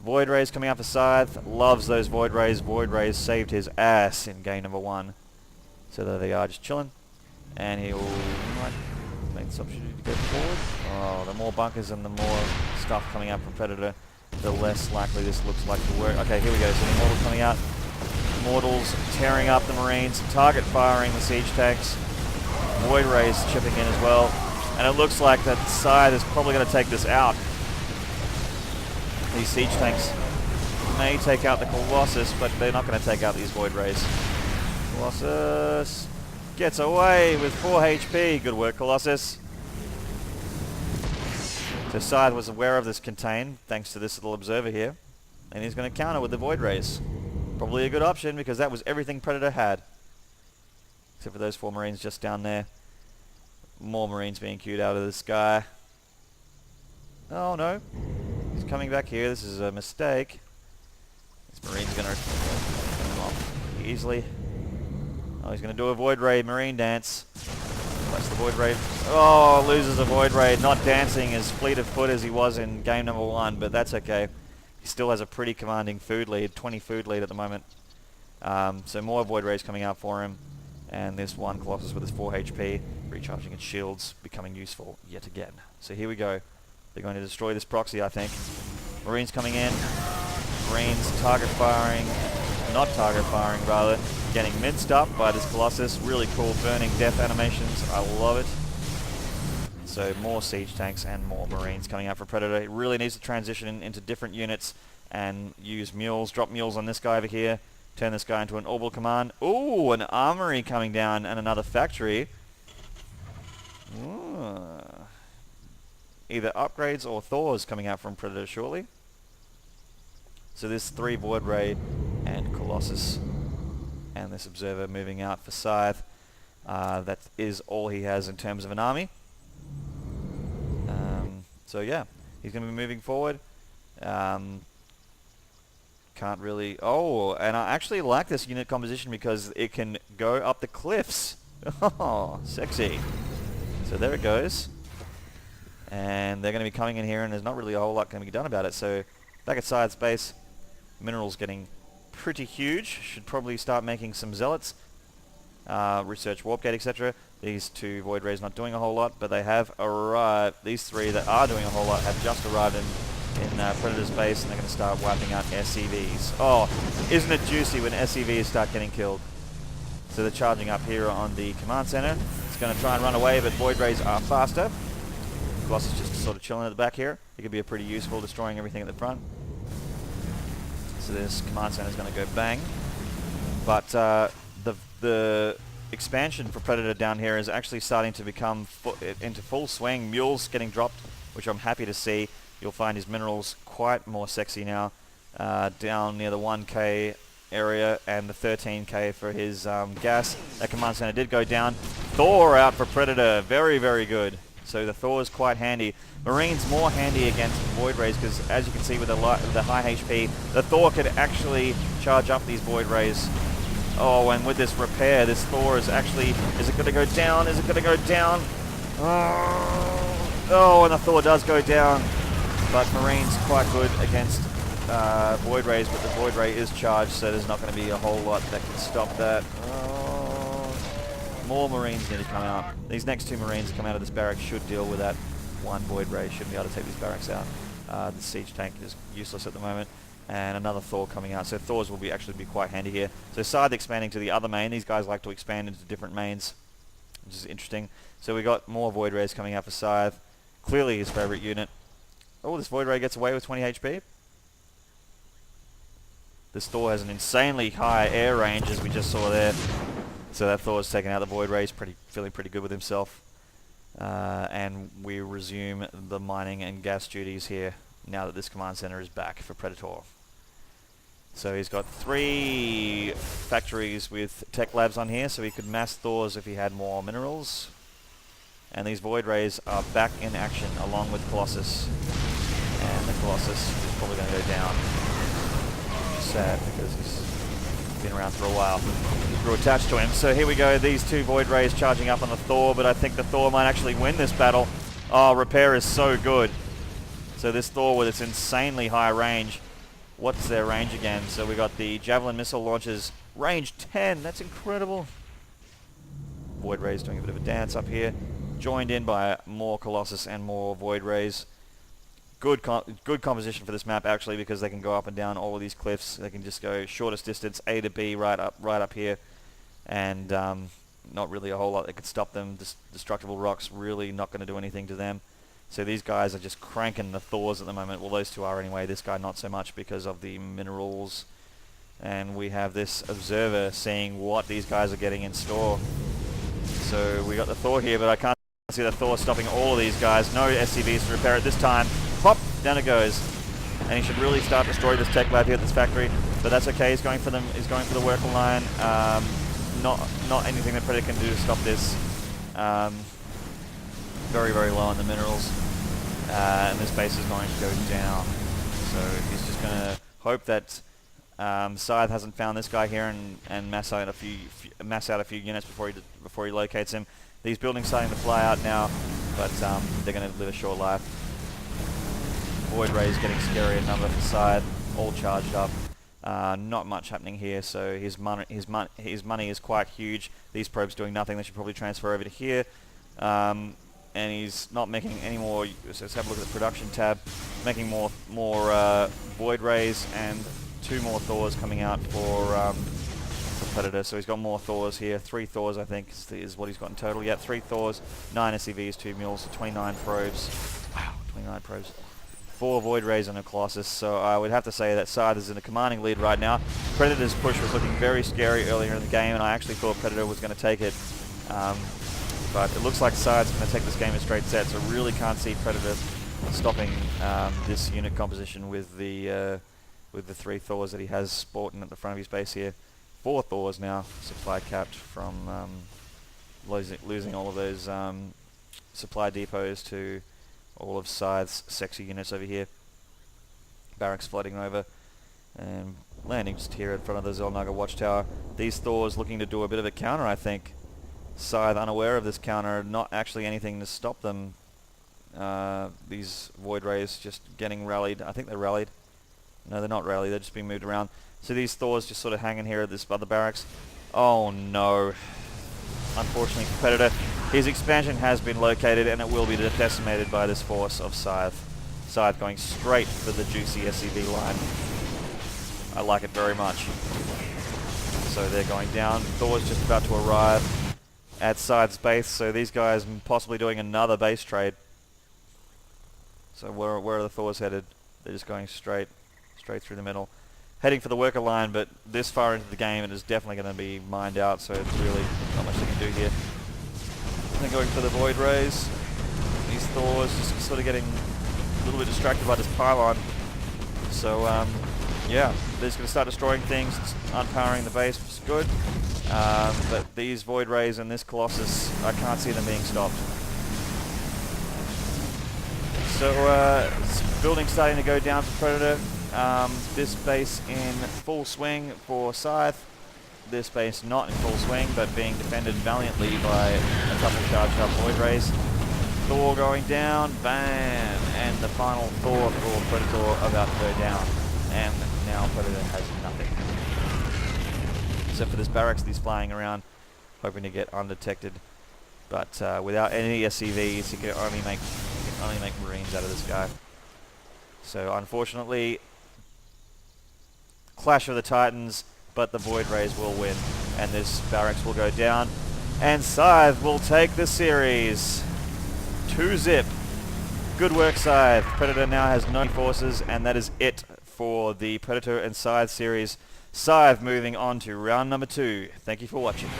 Void Rays coming up for Scythe. Loves those Void Rays. Void Rays saved his ass in game number 1. So there they are, just chilling. And he'll make some opportunity to go forward. Oh, the more bunkers and the more stuff coming out from Predator, the less likely this looks like to work. Okay, here we go. So the Immortals coming out. Immortals tearing up the Marines. Target firing the siege tanks. Void Rays chipping in as well. And it looks like that Scythe is probably going to take this out. These siege tanks may take out the Colossus, but they're not going to take out these Void Rays. Colossus gets away with 4 HP. Good work, Colossus. So Scythe was aware of this contain, thanks to this little observer here. And he's going to counter with the Void Rays. Probably a good option, because that was everything Predator had. Except for those 4 Marines just down there. More Marines being queued out of the sky. Oh no. He's coming back here. This is a mistake. This Marine's going to come off easily. Oh, he's going to do a Void Ray Marine dance. That's the Void Ray. Oh, loses a Void Ray. Not dancing as fleet of foot as he was in game number 1, but that's okay. He still has a pretty commanding food lead, 20 food lead at the moment. So more Void Rays coming out for him. And this one Colossus with his 4 HP, recharging its shields, becoming useful yet again. So here we go. They're going to destroy this proxy, I think. Marines coming in. Marines target firing. Not target firing, rather. Getting minced up by this Colossus. Really cool burning death animations. I love it. So more siege tanks and more Marines coming out for Predator. It really needs to transition into different units and use mules. Drop mules on this guy over here. Turn this guy into an orbital command. Ooh, an armory coming down and another factory. Ooh. Either upgrades or Thors coming out from Predator shortly. So this 3 Void Ray and Colossus and this Observer moving out for Scythe. That is all he has in terms of an army. So yeah, he's going to be moving forward. Can't really... Oh, and I actually like this unit composition because it can go up the cliffs. Oh, sexy. So there it goes. And they're going to be coming in here, and there's not really a whole lot going to be done about it. So back at Scythe's base, minerals getting pretty huge. Should probably start making some zealots. Research warp gate, etc. These 2 Void Rays not doing a whole lot, but they have arrived. These 3 that are doing a whole lot have just arrived in Predator's base, and they're going to start wiping out SCVs. Oh, isn't it juicy when SCVs start getting killed? So they're charging up here on the command center. It's going to try and run away, but Void Rays are faster. Colossus just sort of chilling at the back here. It could be a pretty useful, destroying everything at the front. So this command center is going to go bang. But the expansion for Predator down here is actually starting to become into full swing. Mules getting dropped, which I'm happy to see. You'll find his minerals quite more sexy now, down near the 1k area, and the 13k for his gas. That command center did go down. Thor out for Predator. Very, very good. So the Thor is quite handy. Marine's more handy against Void Rays because, as you can see with the high HP, the Thor could actually charge up these Void Rays. Oh, and with this repair, this Thor is actually... Is it going to go down? Is it going to go down? Oh, and the Thor does go down. But Marine's quite good against Void Rays, but the Void Ray is charged, so there's not going to be a whole lot that can stop that. More Marines need to come out. These next 2 Marines that come out of this barrack should deal with that. 1 Void Ray should be able to take these barracks out. The siege tank is useless at the moment. And another Thor coming out. So Thors will actually be quite handy here. So Scythe expanding to the other main. These guys like to expand into different mains, which is interesting. So we got more Void Rays coming out for Scythe. Clearly his favorite unit. Oh, this Void Ray gets away with 20 HP. This Thor has an insanely high air range, as we just saw there. So that Thor's taken out the Void Rays, feeling pretty good with himself. And we resume the mining and gas duties here, now that this command center is back for Predator. So he's got 3 factories with tech labs on here, so he could mass Thors if he had more minerals. And these Void Rays are back in action, along with Colossus. And the Colossus is probably going to go down. Sad, because he's been around for a while. He grew attached to him. So here we go, these 2 Void Rays charging up on the Thor, but I think the Thor might actually win this battle. Oh, repair is so good. So this Thor with its insanely high range what's their range again? So we got the Javelin missile launchers, range 10. That's incredible. Void Rays doing a bit of a dance up here, joined in by more Colossus and more Void Rays. Good composition for this map actually, because they can go up and down all of these cliffs. They can just go shortest distance A to B right up here, and not really a whole lot that could stop them. Destructible rocks really not going to do anything to them. So these guys are just cranking the Thors at the moment. Well, those two are anyway. This guy not so much because of the minerals. And we have this observer seeing what these guys are getting in store. So we got the Thor here, but I can't see the Thor stopping all of these guys. No SCVs to repair it this time. Pop, down it goes. And he should really start destroying this tech lab here at this factory. But that's okay, he's going for them. He's going for the worker line. Not anything that Predator can do to stop this. Very, very low on the minerals. And this base is going to go down. So he's just going to hope that Scythe hasn't found this guy here and mass out a few units before he locates him. These buildings starting to fly out now, but they're going to live a short life. Void Rays getting scary in number for Scythe, all charged up. Not much happening here, so his money is quite huge. These probes doing nothing. They should probably transfer over to here. And he's not making any more. So let's have a look at the production tab. Making more Void Rays and 2 more Thors coming out for Predator. So he's got more Thors here. 3 Thors, I think, is what he's got in total. Yeah, 3 Thors, 9 SCVs, 2 mules, so 29 probes. Wow, 29 probes. 4 Void Rays and a Colossus. So I would have to say that Scythe is in a commanding lead right now. Predator's push was looking very scary earlier in the game, and I actually thought Predator was going to take it. But it looks like Scythe's going to take this game in straight sets. I really can't see Predator stopping this unit composition with the 3 Thors that he has sporting at the front of his base here. 4 Thors now, supply capped from losing all of those supply depots to all of Scythe's sexy units over here. Barracks flooding over and landing just here in front of the Zelnaga watchtower. These Thors looking to do a bit of a counter, I think. Scythe unaware of this counter, not actually anything to stop them. These Void Rays just getting rallied. I think they're rallied. No, they're not rallied, they're just being moved around. So these Thors just sort of hanging here at this other barracks. Oh no. Unfortunately for Predator, his expansion has been located and it will be decimated by this force of Scythe. Scythe going straight for the juicy SCV line. I like it very much. So they're going down. Thor's just about to arrive at Scythe's base, so these guys possibly doing another base trade. So where are the Thors headed? They're just going straight through the middle. Heading for the worker line, but this far into the game it is definitely going to be mined out, so it's really not much they can do here. They're going for the Void Rays. These Thors just sort of getting a little bit distracted by this pylon. So yeah, they're just going to start destroying things, unpowering the base, which is good. But these Void Rays and this Colossus, I can't see them being stopped. So building starting to go down for Predator. This base in full swing for Scythe. This base not in full swing, but being defended valiantly by a couple charged up Void Rays. Thor going down, bam! And the final Thor for Predator about to go down. And now Predator has nothing. Except for this barracks that he's flying around, hoping to get undetected. But without any SCVs, he can only make Marines out of this guy. So unfortunately, Clash of the Titans, but the Void Rays will win, and this barracks will go down, and Scythe will take the series. 2-0. Good work, Scythe. Predator now has 9 forces, and that is it for the Predator and Scythe series. Scythe moving on to round number 2. Thank you for watching.